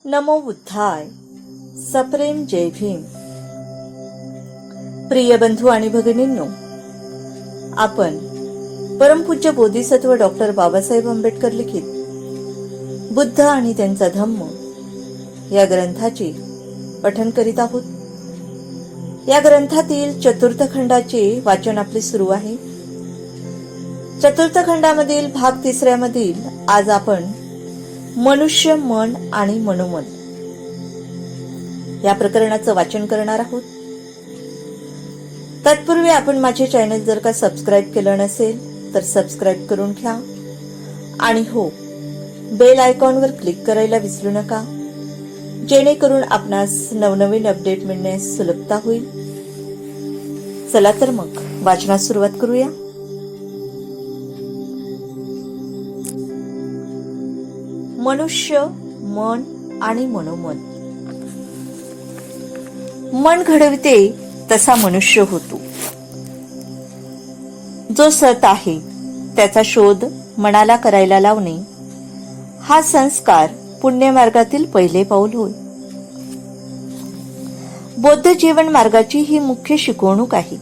नमो बुद्धाय. सप्रेम जय भीम. प्रिय बंधू आणि भगिनींनो, आपण परमपूज्य बोधिसत्व डॉक्टर बाबासाहेब आंबेडकर लिखित बुद्ध आणि त्यांचा धम्म या ग्रंथाचे पठन करीत आहोत. या ग्रंथातील चतुर्थ खंडाचे वाचन आपले सुरू आहे. चतुर्थ खंडामधील भाग 3 मधील आज आपण मनुष्य, मन आणि मनोमन या प्रकरणाचं वाचन करणार आहोत. तत्पूर्वी आपण माझे चॅनल जर का सबस्क्राईब केलं नसेल तर सबस्क्राईब करून घ्या आणि हो, बेल आयकॉनवर क्लिक करायला विसरू नका, जेणेकरून आपणास नवनवीन अपडेट मिळण्यास सुलभता होईल. चला तर मग वाचनास सुरुवात करूया. मनुष्य, मन आणि मनोमन. मन घडविते तसा मनुष्य होतो. जो सत आहे त्याचा शोध मनाला करायला लावणे हा संस्कार पुण्यमार्गातील पहिले पाऊल होय. बौद्ध जीवन मार्गाची ही मुख्य शिकवणूक आहे.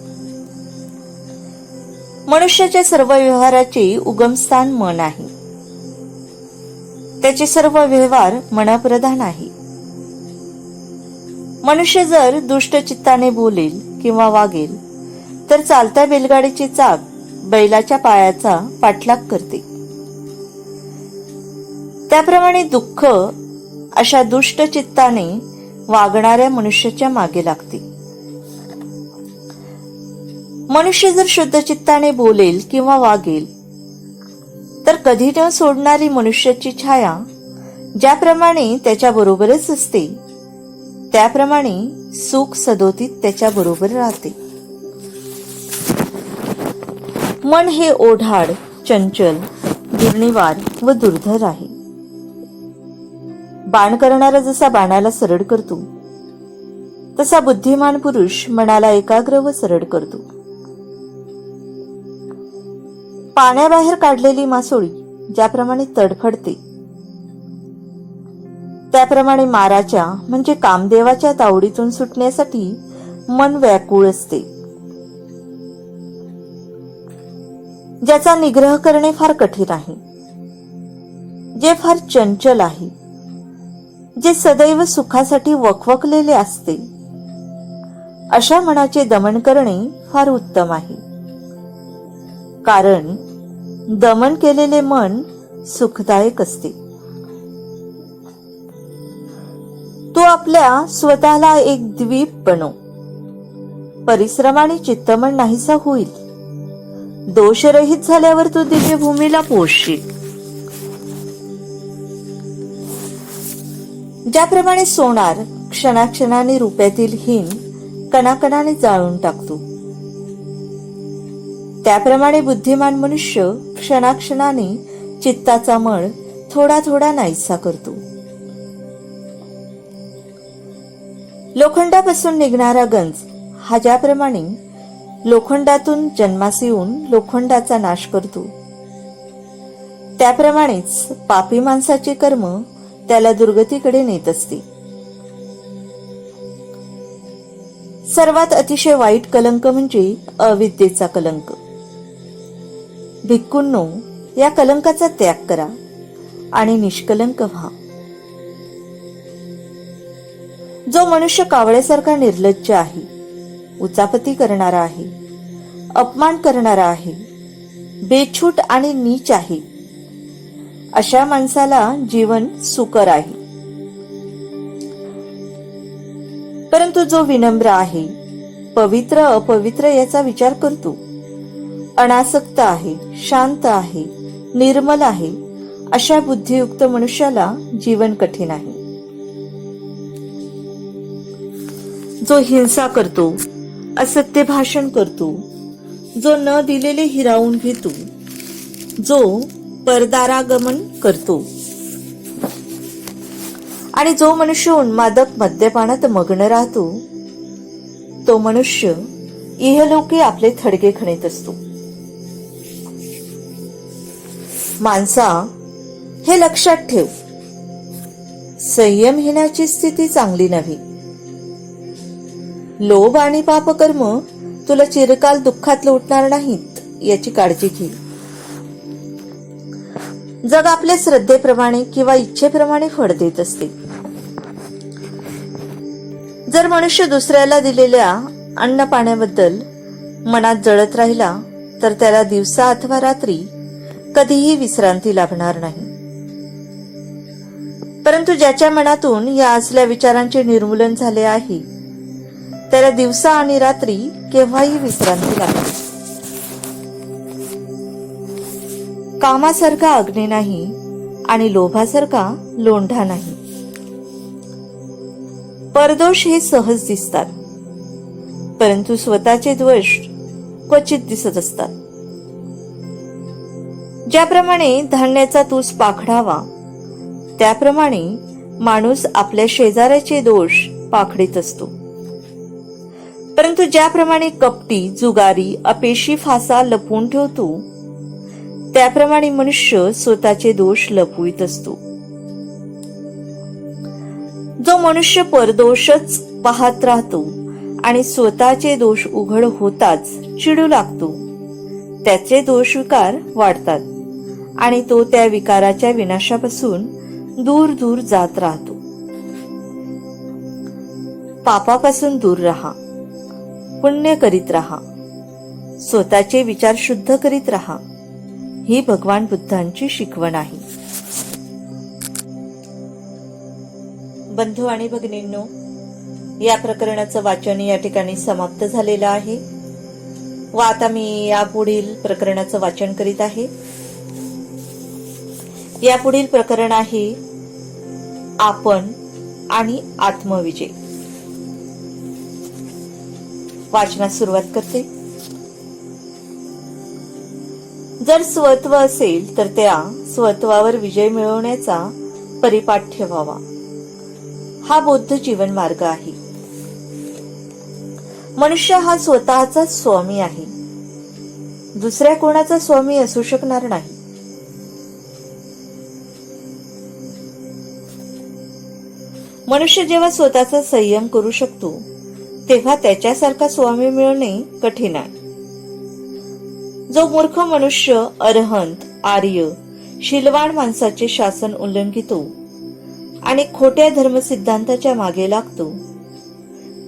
मनुष्याच्या सर्व व्यवहाराचे उगमस्थान मन आहे. त्याचे सर्व व्यवहार मनप्रधान आहे. मनुष्य जर दुष्ट चित्ताने बोलेल किंवा वागेल तर चालत्या बैलगाडीची चाक बैलाच्या पायाचा पाठलाग करते. त्याप्रमाणे दुःख अशा दुष्ट चित्ताने वागणाऱ्या मनुष्याच्या मागे लागते. मनुष्य जर शुद्ध चित्ताने बोलेल किंवा वागेल तर कधी न सोडणारी मनुष्याची छाया ज्याप्रमाणे त्याच्या बरोबरच असते, त्याप्रमाणे सुख सदोतीत त्याच्या बरोबर राहते. मन हे ओढाड, चंचल, दुर्निवार व दुर्धर आहे. बाण करणारा जसा बाणाला सरळ करतो तसा बुद्धिमान पुरुष मनाला एकाग्र व सरळ करतो. पाण्याबाहेर काढलेली मासोळी ज्याप्रमाणे तडफडते, त्याप्रमाणे माराच्या म्हणजे कामदेवाच्या तावडीतून सुटण्यासाठी मन व्याकुळ असते. ज्याचा निग्रह करणे फार कठीण आहे, जे फार चंचल आहे, जे सदैव सुखासाठी वखवकलेले असते, अशा मनाचे दमन करणे फार उत्तम आहे. कारण दमन केलेले मन सुखदायक असते. तू आपल्या स्वतःला एक द्वीप बनव. परिश्रमाने चित्तमन नाहीसा होईल. दोषरहित झाल्यावर तू दिव्यभूमीला पोहोचशील. ज्याप्रमाणे सोनार क्षणाक्षणाने रुपयातील हिन कणाकणाने जाळून टाकतो, त्याप्रमाणे बुद्धिमान मनुष्य क्षणाक्षणाने चित्ताचा मळ थोडा थोडा नाहीसा करतो. लोखंडापासून निघणारा गंज हा ज्याप्रमाणे लोखंडातून जन्मास येऊन लोखंडाचा नाश करतो, त्याप्रमाणेच पापी माणसाचे कर्म त्याला दुर्गतीकडे नेत असते. सर्वात अतिशय वाईट कलंक म्हणजे अविद्येचा कलंक. भिक्खूंनो, या कलंकाचा त्याग करा आणि निष्कलंक व्हा. जो मनुष्य कावळ्यासारखा निर्लज्ज आहे, उचापती करणारा आहे, अपमान करणारा आहे, बेछूट आणि नीच आहे, अशा माणसाला जीवन सुकर आहे. परंतु जो विनम्र आहे, पवित्र अपवित्र याचा विचार करतो, अनासक्त आहे, शांत आहे, निर्मल आहे, अशा बुद्धियुक्त मनुष्याला जीवन कठीण आहे. जो हिंसा करतो, असत्य भाषण करतो, जो न दिलेले हिरावून घेतो, जो परदारागमन करतो आणि जो मनुष्य उन्मादक मद्यपानात मग्न राहतो, तो मनुष्य इहलोकी आपले थडगे खणीत असतो. माणसा, हे लक्षात ठेव, संयम घेण्याची स्थिती चांगली नव्हे. लोभ आणि पापकर्म तुला चिरकाल दुःखात लोटणार नाहीत याची काळजी घे. जग आपल्या श्रद्धेप्रमाणे किंवा इच्छेप्रमाणे फळ देत असते. जर मनुष्य दुसऱ्याला दिलेल्या अन्न पाण्याबद्दल मनात जळत राहिला तर त्याला दिवसा अथवा रात्री कधीही विश्रांती लाभणार नाही. परंतु ज्याच्या मनातून या असल्या विचारांचे निर्मूलन झाले आहे त्याला दिवसा आणि रात्री केव्हाही विश्रांती लागते. कामासारखा अग्नी नाही आणि लोभासारखा लोंढा नाही. परदोष हे सहज दिसतात, परंतु स्वतःचे दोष क्वचित दिसत असतात. ज्याप्रमाणे धान्याचा तूस पाखडावा त्याप्रमाणे माणूस आपल्या शेजाऱ्याचे दोष पाखडीत असतो. परंतु ज्याप्रमाणे कपटी, जुगारी, अपेशी फासा लपवून ठेवतो त्याप्रमाणे मनुष्य स्वतःचे दोष लपवीत असतो. जो मनुष्य परदोषच पाहत राहतो आणि स्वतःचे दोष उघड होताच चिडू लागतो त्याचे दोष विकार वाढतात आणि तो त्या विकाराच्या विनाशापासून दूर दूर जात राहतो. पापापासून दूर राहा, पुण्य करीत राहा, स्वतःचे विचार शुद्ध करीत राहा, ही भगवान बुद्धांची शिकवण आहे. बंधू आणि भगिनींनो, या प्रकरणाचं वाचन या ठिकाणी समाप्त झालेलं आहे व आता मी यापुढील प्रकरणाचं वाचन करीत आहे. यापुढील प्रकरण आहे आपण आणि आत्मविजय. वाचनास सुरुवात करते. जर स्वत्व असेल तर त्या स्वत्वावर विजय मिळवण्याचा परिपाठ ठेवावा. हा बौद्ध जीवन मार्ग आहे. मनुष्य हा स्वतःचा स्वामी आहे, दुसऱ्या कोणाचा स्वामी असू शकणार नाही. मनुष्य जेव्हा स्वतःचा संयम करू शकतो तेव्हा त्याच्यासारखा स्वामी मिळणे कठीण आहे. जो मूर्ख मनुष्य अरहंत, आर्य, शीलवान माणसाचे शासन उल्लंघितो आणि खोट्या धर्मसिद्धांताच्या मागे लागतो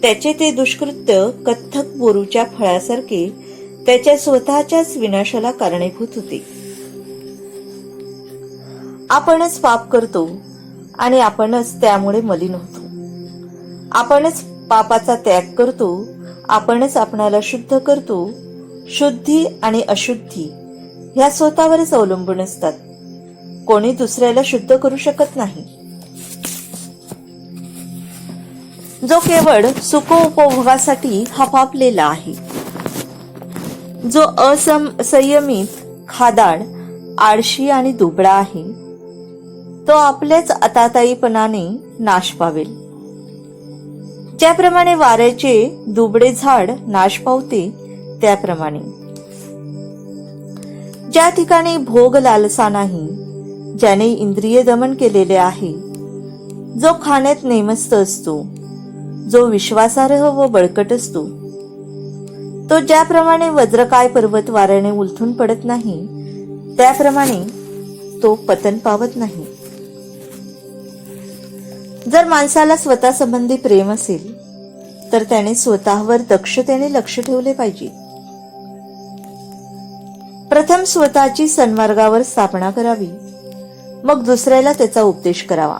त्याचे ते दुष्कृत्य कथ्थक बोरूच्या फळासारखे त्याच्या स्वतःच्याच विनाशाला कारणीभूत होते. आपणच पाप करतो आणि आपणच त्यामुळे मलिन होतो. आपणच पापाचा त्याग करतो, आपणच आपणाला शुद्ध करतो. शुद्धी आणि अशुद्धी ह्या स्वतःवरच अवलंबून असतात. कोणी दुसऱ्याला शुद्ध करू शकत नाही. जो केवळ सुखोपभोगासाठी हपापलेला आहे, जो असंयमित, खादाड, आळशी आणि दुबळा आहे, तो आपल्याच आताताईपणाने नाश पावेल. ज्याप्रमाणे वाऱ्याचे दुबळे झाड नाश पावते त्याप्रमाणे ज्या ठिकाणी भोग लालसा नाही, ज्याने इंद्रिय दमन केलेले आहे, जो खाण्यात नेमस्त असतो, जो विश्वासार्ह व बळकट असतो, तो ज्याप्रमाणे वज्रकाय पर्वत वाऱ्याने उलथून पडत नाही त्याप्रमाणे तो पतन पावत नाही. जर माणसाला स्वतः संबंधी प्रेम असेल तर त्याने स्वतःवर दक्षतेने लक्ष ठेवले पाहिजे. प्रथम स्वतःची सन्मार्गावर स्थापना करावी, मग दुसऱ्याला त्याचा उपदेश करावा.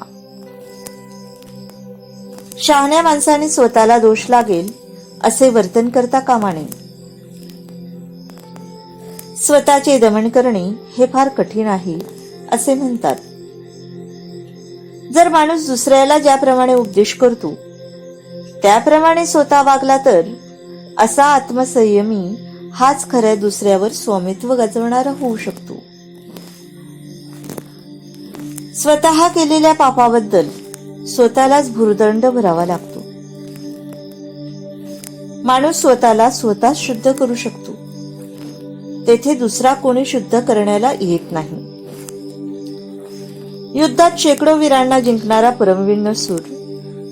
शहाण्या माणसाने स्वतःला दोष लागेल असे वर्तन करता कामा नये. स्वतःचे दमन करणे हे फार कठीण आहे असे म्हणतात. जर माणूस दुसऱ्याला ज्याप्रमाणे उपदेश करतो त्याप्रमाणे स्वतः वागला तर असा आत्मसंयमी हाच खऱ्या दुसऱ्यावर स्वामित्व गाजवणारा होऊ शकतो. स्वतः केलेल्या पापाबद्दल स्वतःलाच भुर्दंड भरावा लागतो. माणूस स्वतःला स्वतः शुद्ध करू शकतो, तेथे दुसरा कोणी शुद्ध करण्याला येत नाही. युद्धात शेकडो वीरांना जिंकणारा परमवीर नसूर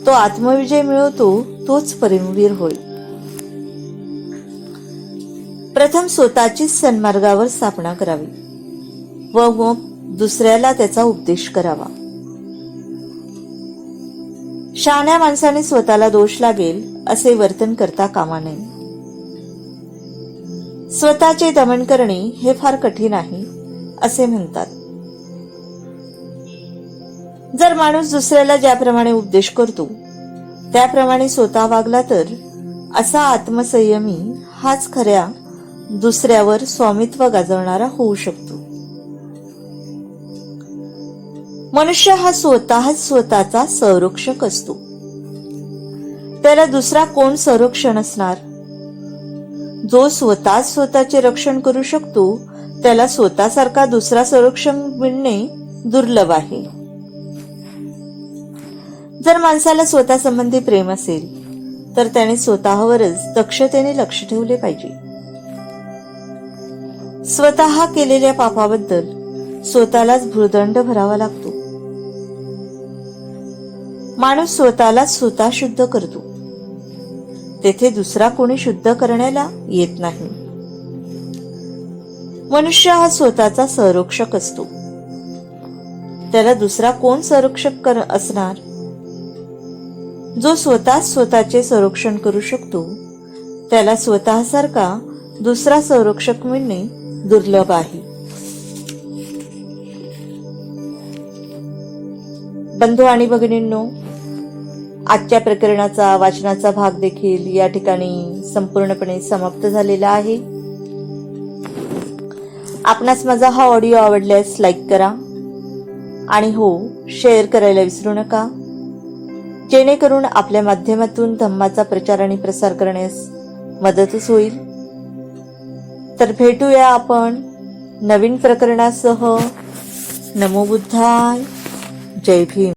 तो आत्मविजय मिळवतो तोच परमवीर होय. प्रथम स्वतःचीच सन्मार्गावर स्थापना करावी व मग दुसऱ्याला त्याचा उपदेश करावा. शहाण्या माणसाने स्वतःला दोष लागेल असे वर्तन करता कामा नये. स्वतःचे दमन करणे हे फार कठीण आहे असे म्हणतात. जर माणूस दुसऱ्याला ज्याप्रमाणे उपदेश करतो त्याप्रमाणे स्वतः वागला तर असा आत्मसंयमी हाच खऱ्या दुसऱ्यावर स्वामित्व गाजवणारा होऊ शकतो. मनुष्य हा स्वतःच स्वतःचा संरक्षक असतो. त्याला दुसरा कोण संरक्षण असणार? जो स्वतःच स्वतःचे रक्षण करू शकतो त्याला स्वतःसारखा दुसरा संरक्षण मिळणे दुर्लभ आहे. जर माणसाला स्वतः संबंधी प्रेम असेल तर त्याने स्वतःवरच दक्षतेने लक्ष ठेवले पाहिजे. स्वतः केलेल्या पापाबद्दल स्वतःलाच भूर्दंड भरावा लागतो. माणूस स्वतःलाच स्वतः शुद्ध करतो. तेथे दुसरा कोणी शुद्ध करण्याला येत नाही. मनुष्य हा स्वतःचा संरक्षक असतो. त्याला दुसरा कोण संरक्षक असणार? जो स्वतः स्वतःचे संरक्षण करू शकतो त्याला स्वतःसारखा दुसरा संरक्षक मिळणे दुर्लभ आहे. बंधू आणि भगिनींनो, आजच्या प्रकरणाचा वाचनाचा भाग देखील या ठिकाणी संपूर्णपणे समाप्त झालेला आहे. आपणास माझा हा ऑडिओ आवडल्यास लाईक करा आणि शेअर करायला विसरू नका, जेणेकरून आपल्या माध्यमातून धम्माचा प्रचार आणि प्रसार करण्यास मदतच होईल. तर भेटूया आपण नवीन प्रकरणासह. नमो बुद्धाय. जय भीम.